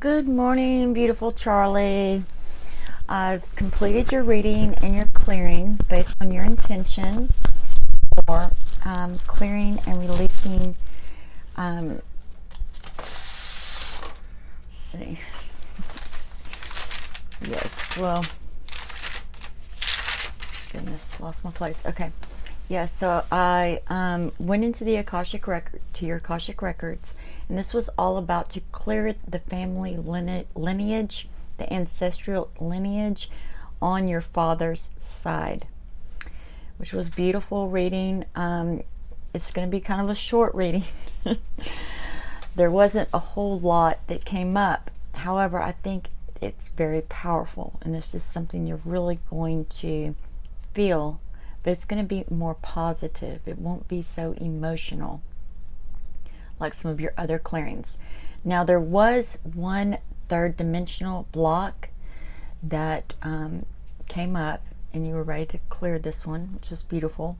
Good morning, beautiful Charlie. I've completed your reading and your clearing based on your intention for clearing and releasing. Let's see. Yes, well, goodness, lost my place. Okay. Yeah, so I went into the Akashic record to your Akashic records, and this was all about to clear the family lineage, the ancestral lineage on your father's side, which was beautiful reading. It's going to be kind of a short reading. There wasn't a whole lot that came up. However, I think it's very powerful, and this is something you're really going to feel, but it's going to be more positive. It won't be so emotional like some of your other clearings. Now, there was one third dimensional block that came up, and you were ready to clear this one, which was beautiful.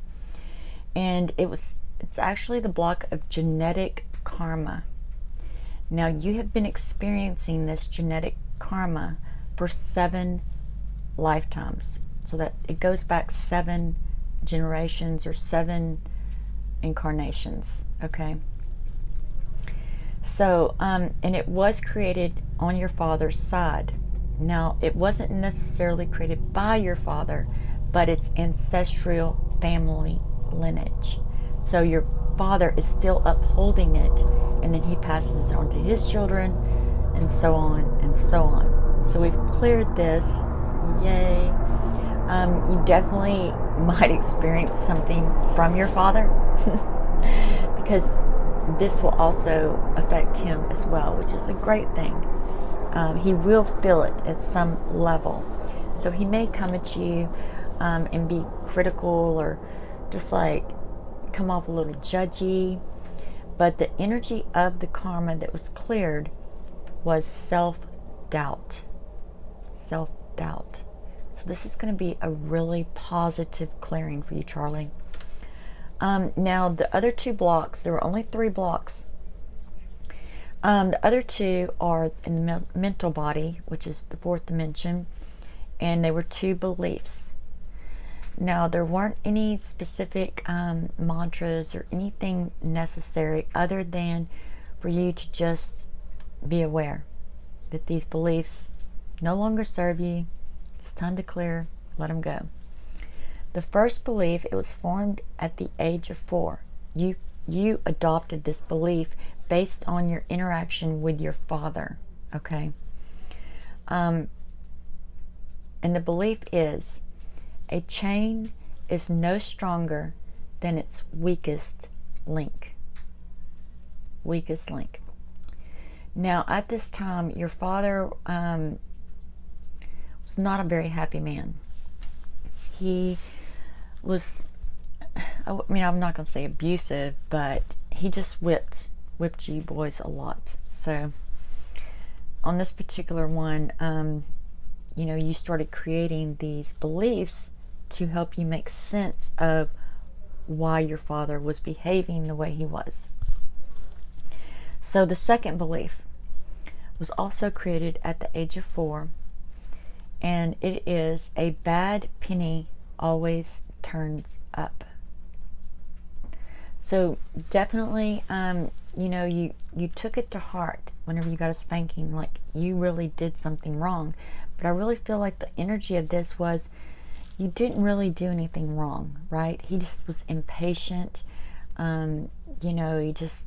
And it's actually the block of genetic karma. Now, you have been experiencing this genetic karma for 7 lifetimes. So that it goes back 7 generations or 7 incarnations. Okay. So, and it was created on your father's side. Now, it wasn't necessarily created by your father, but it's ancestral family lineage. So your father is still upholding it, and then he passes it on to his children, and so on and so on. So we've cleared this. Yay. You definitely might experience something from your father because this will also affect him as well, which is a great thing. He will feel it at some level. So he may come at you and be critical or just like come off a little judgy. But the energy of the karma that was cleared was self-doubt. Self-doubt. So this is going to be a really positive clearing for you, Charlie. Now, the other 2 blocks, there were only 3 blocks. The other 2 are in the mental body, which is the 4th dimension, and they were 2 beliefs. Now, there weren't any specific mantras or anything necessary other than for you to just be aware that these beliefs no longer serve you. It's time to clear, let them go. The first belief, it was formed at the age of 4. You adopted this belief based on your interaction with your father, okay? And the belief is, a chain is no stronger than its weakest link. Weakest link. Now, at this time, your father was not a very happy man. He was, I mean, I'm not going to say abusive, but he just whipped you boys a lot. So on this particular one, you know, you started creating these beliefs to help you make sense of why your father was behaving the way he was. So the second belief was also created at the age of 4, and it is, a bad penny always turns up. So definitely, you know, you took it to heart whenever you got a spanking, like you really did something wrong. But I really feel like the energy of this was, you didn't really do anything wrong, right? He just was impatient. You know, he just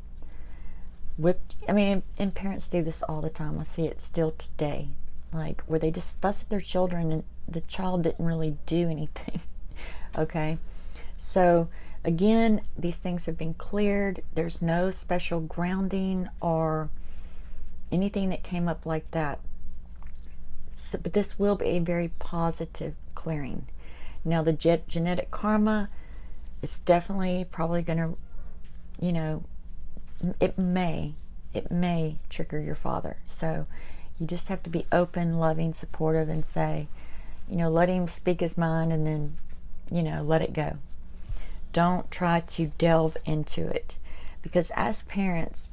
whipped. I mean, and parents do this all the time. I see it still today, like where they just fuss at their children and the child didn't really do anything. Okay, so again, these things have been cleared. There's no special grounding or anything that came up like that. So, but this will be a very positive clearing. Now, the genetic karma is definitely probably going to, you know, it may trigger your father. So you just have to be open, loving, supportive, and say, you know, let him speak his mind, and then, you know, let it go. Don't try to delve into it, because as parents,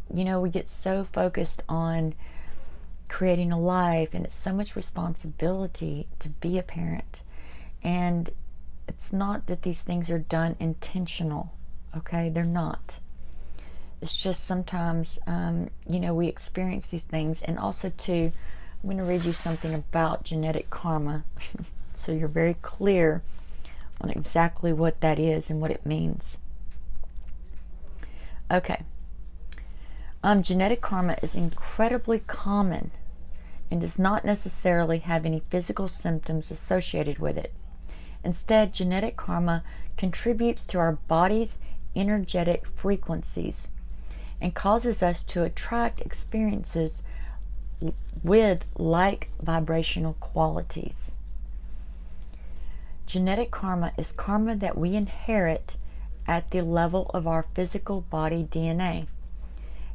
we get so focused on creating a life, and it's so much responsibility to be a parent. And it's not that these things are done intentional, okay? They're not. It's just sometimes, we experience these things. And also, too, I'm going to read you something about genetic karma so you're very clear on exactly what that is and what it means. Okay. Genetic karma is incredibly common and does not necessarily have any physical symptoms associated with it. Instead, genetic karma contributes to our body's energetic frequencies and causes us to attract experiences with like vibrational qualities. Genetic karma is karma that we inherit at the level of our physical body DNA.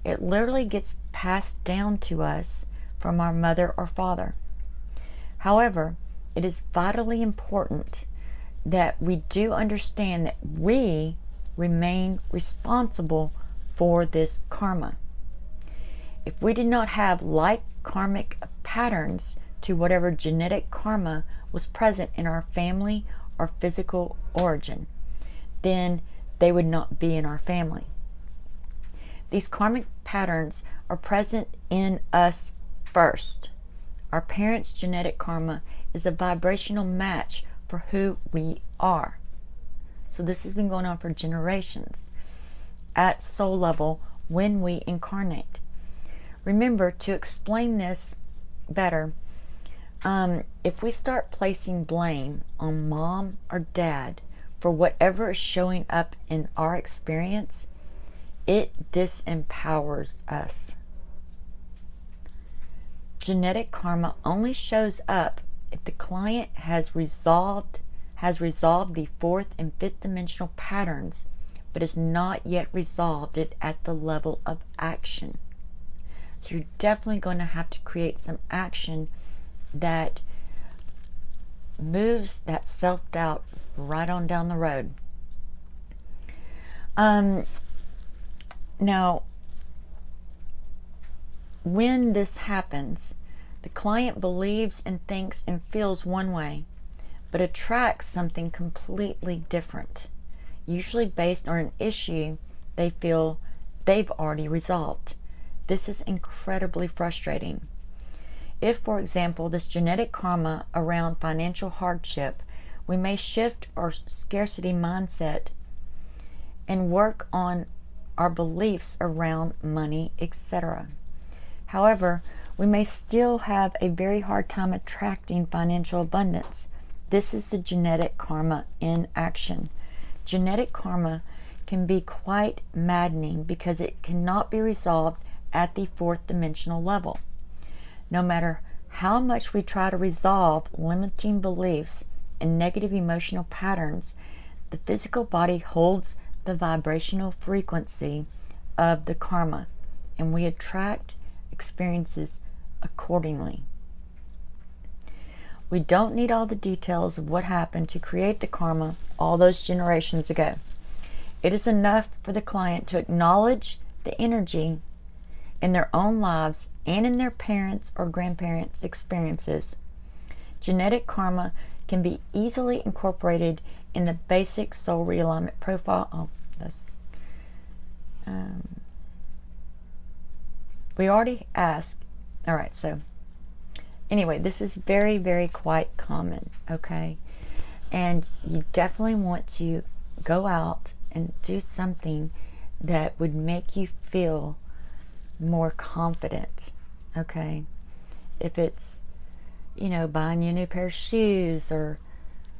It literally gets passed down to us from our mother or father. However, it is vitally important that we do understand that we remain responsible for this karma. If we did not have like karmic patterns to whatever genetic karma was present in our family or physical origin, then they would not be in our family. These karmic patterns are present in us first. Our parents' genetic karma is a vibrational match for who we are. So this has been going on for generations at soul level when we incarnate. Remember, to explain this better, if we start placing blame on mom or dad for whatever is showing up in our experience, it disempowers us. Genetic karma only shows up if the client has resolved the fourth and fifth dimensional patterns, but has not yet resolved it at the level of action. So you're definitely going to have to create some action that moves that self-doubt right on down the road. Now, when this happens, the client believes and thinks and feels one way, but attracts something completely different, usually based on an issue they feel they've already resolved. This is incredibly frustrating. If, for example, this genetic karma around financial hardship, we may shift our scarcity mindset and work on our beliefs around money, etc. However, we may still have a very hard time attracting financial abundance. This is the genetic karma in action. Genetic karma can be quite maddening because it cannot be resolved at the fourth dimensional level. No matter how much we try to resolve limiting beliefs and negative emotional patterns, the physical body holds the vibrational frequency of the karma, and we attract experiences accordingly. We don't need all the details of what happened to create the karma all those generations ago. It is enough for the client to acknowledge the energy in their own lives and in their parents' or grandparents' experiences. Genetic karma can be easily incorporated in the basic soul realignment profile. We already asked. All right, so anyway, this is very, very quite common, okay? And you definitely want to go out and do something that would make you feel more confident, okay? If it's, buying you a new pair of shoes or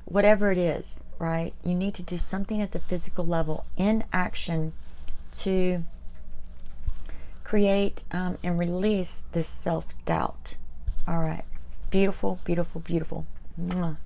whatever it is, right? You need to do something at the physical level in action to create and release this self-doubt. All right. Beautiful, beautiful, beautiful. Mwah.